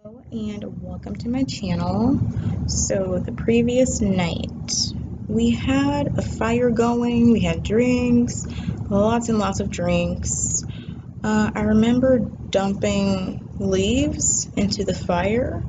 And welcome to my channel. So the previous night we had a fire going, we had drinks, lots and lots of drinks. I remember dumping leaves into the fire.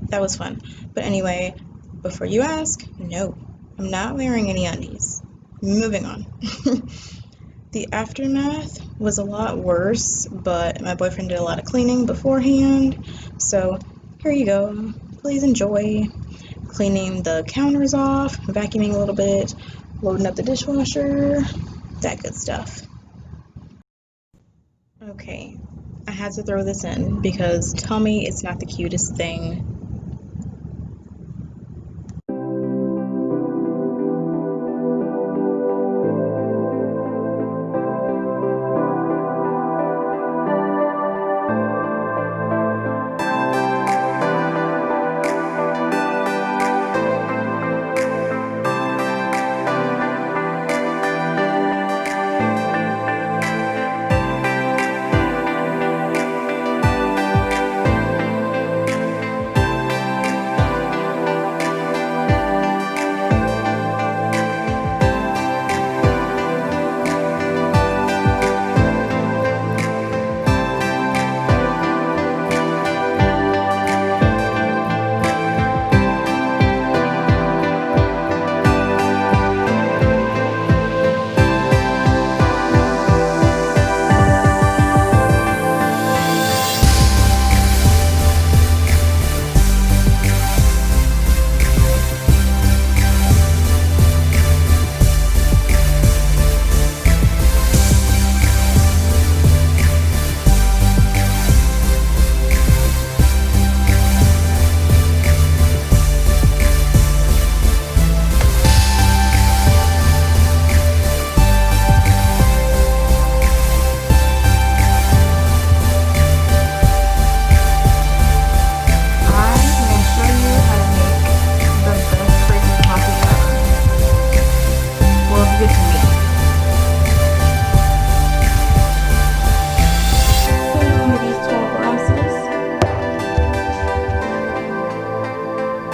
That was fun. But anyway, before you ask, no, I'm not wearing any undies. Moving on. The aftermath was a lot worse, but my boyfriend did a lot of cleaning beforehand, so here you go. Please enjoy cleaning the counters off, vacuuming a little bit, loading up the dishwasher, that good stuff. Okay, I had to throw this in because tell me it's not the cutest thing.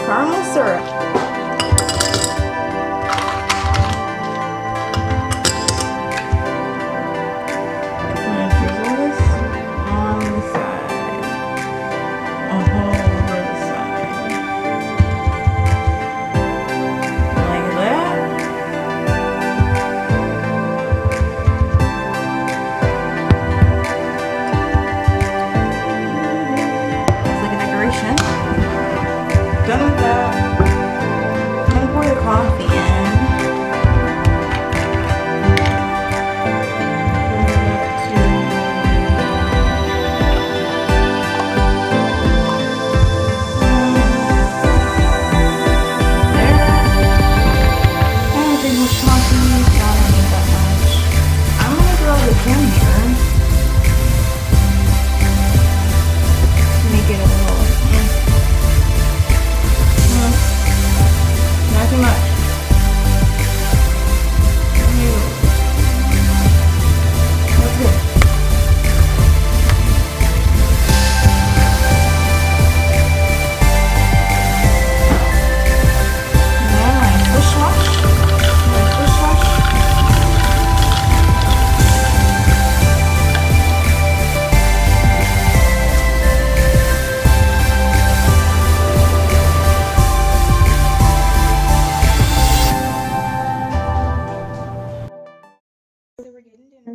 Caramel syrup. And drizzle this on the side. All over the side. Like that. It's like a decoration. Done with that. I'm gonna pour the coffee in.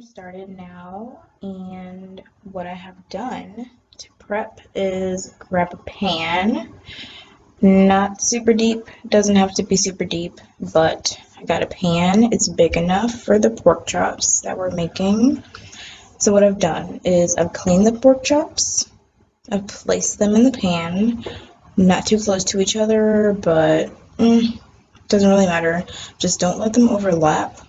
Started now, and what I have done to prep is grab a pan, not super deep, doesn't have to be super deep, but I got a pan. It's big enough for the pork chops that we're making. So what I've done is I've cleaned the pork chops, I've placed them in the pan, not too close to each other, but doesn't really matter, just don't let them overlap.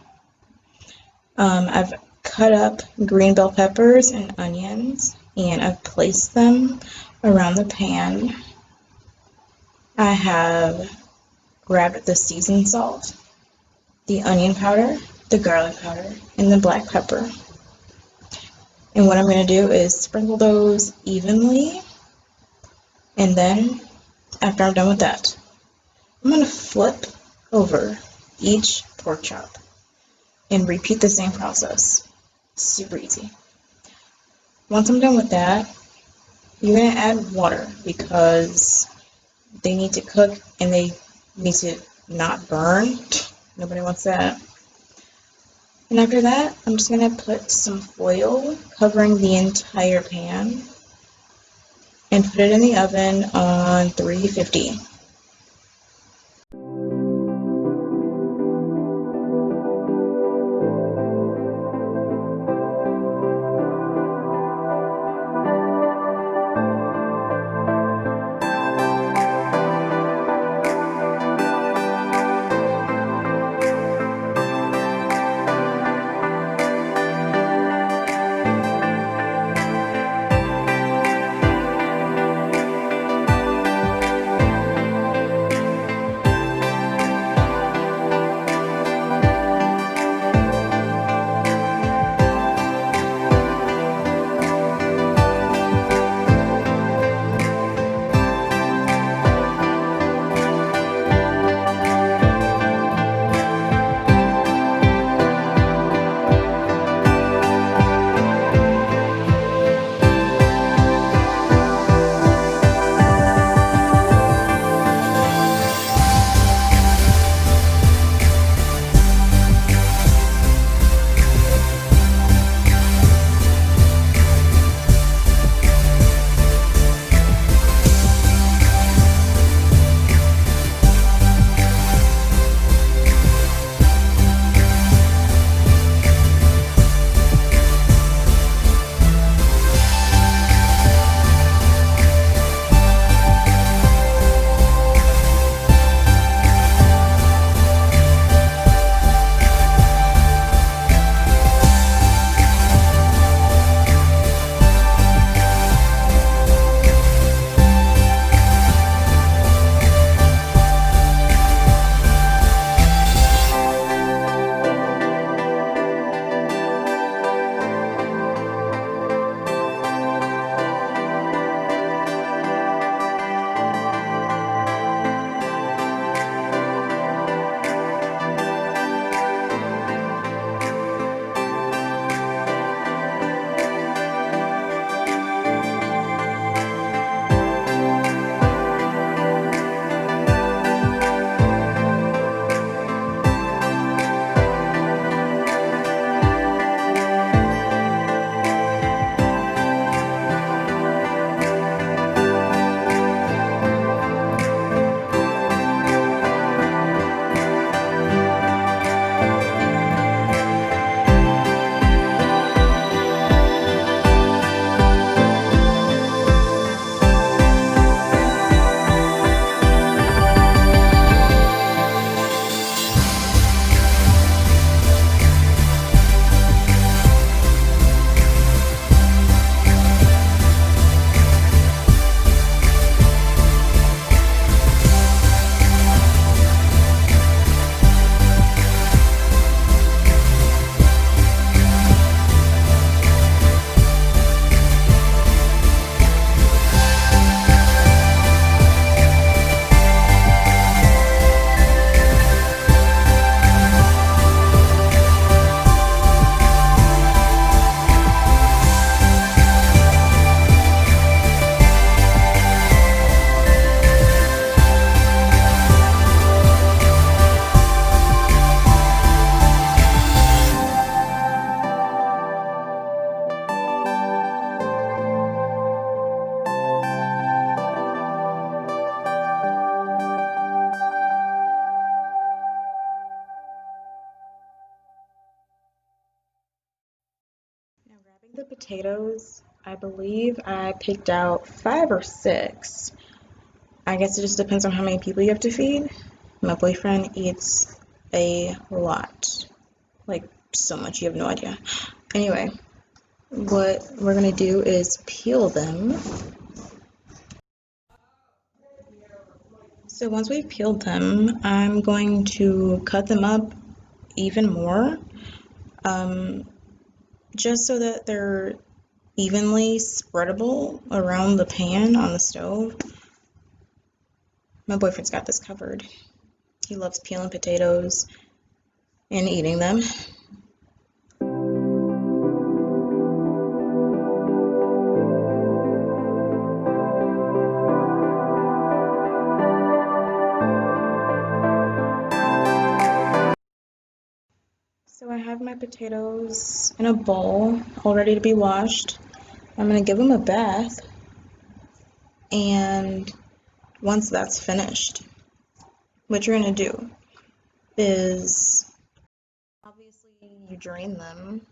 I've cut up green bell peppers and onions, and I've placed them around the pan. I have grabbed the seasoned salt, the onion powder, the garlic powder, and the black pepper. And what I'm going to do is sprinkle those evenly And then, after I'm done with that, I'm going to flip over each pork chop and repeat the same process. Super easy. Once I'm done with that, you're going to add water because they need to cook and they need to not burn. Nobody wants that. And after that, I'm just going to put some foil covering the entire pan and put it in the oven on 350. Now, grabbing the potatoes, I believe I picked out 5 or 6. I guess it just depends on how many people you have to feed. My boyfriend eats a lot. Like, so much, you have no idea. Anyway, what we're gonna do is peel them. So once we've peeled them, I'm going to cut them up even more, um, just so that they're evenly spreadable around the pan on the stove. My boyfriend's got this covered. He loves peeling potatoes and eating them. So I have my potatoes in a bowl, all ready to be washed. I'm going to give them a bath, and once that's finished, what you're going to do is, obviously, you drain them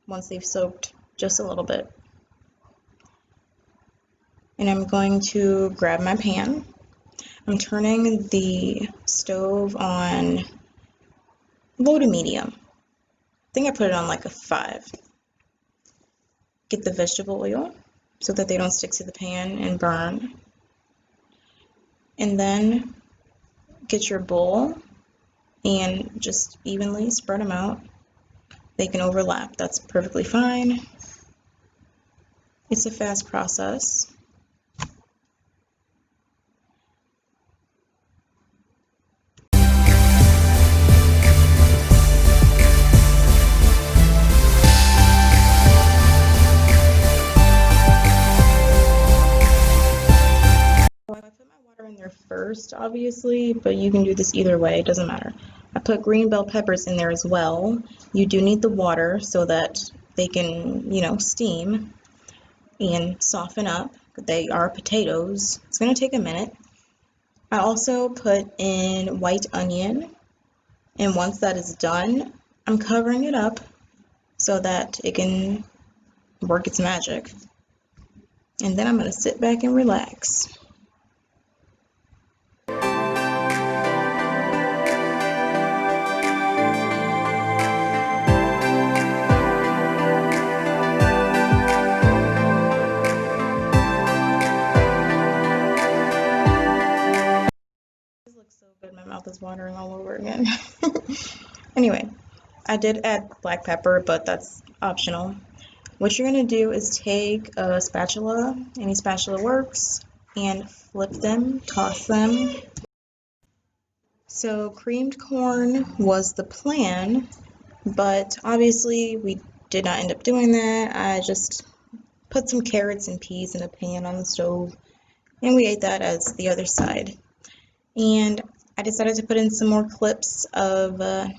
once they've soaked just a little bit. And I'm going to grab my pan. I'm turning the stove on low to medium. I think I put it on like a 5. Get the vegetable oil so that they don't stick to the pan and burn. And then get your bowl and just evenly spread them out. They can overlap, that's perfectly fine. It's a fast process. I put my water in there first, obviously, but you can do this either way, it doesn't matter. I put green bell peppers in there as well. You do need the water so that they can, steam and soften up. They are potatoes. It's going to take a minute. I also put in white onion, and once that is done, I'm covering it up so that it can work its magic. And then I'm going to sit back and relax. This looks so good, my mouth is watering all over again. Anyway, I did add black pepper, but that's optional. What you're going to do is take a spatula, any spatula works, and flip them, toss them. So creamed corn was the plan, but obviously we did not end up doing that. I just put some carrots and peas in a pan on the stove, and we ate that as the other side. And I decided to put in some more clips of the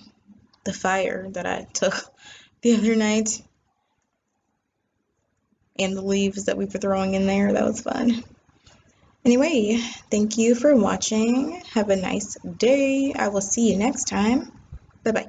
fire that I took the other night, and the leaves that we were throwing in there. That was fun. Anyway, thank you for watching. Have a nice day. I will see you next time. Bye-bye.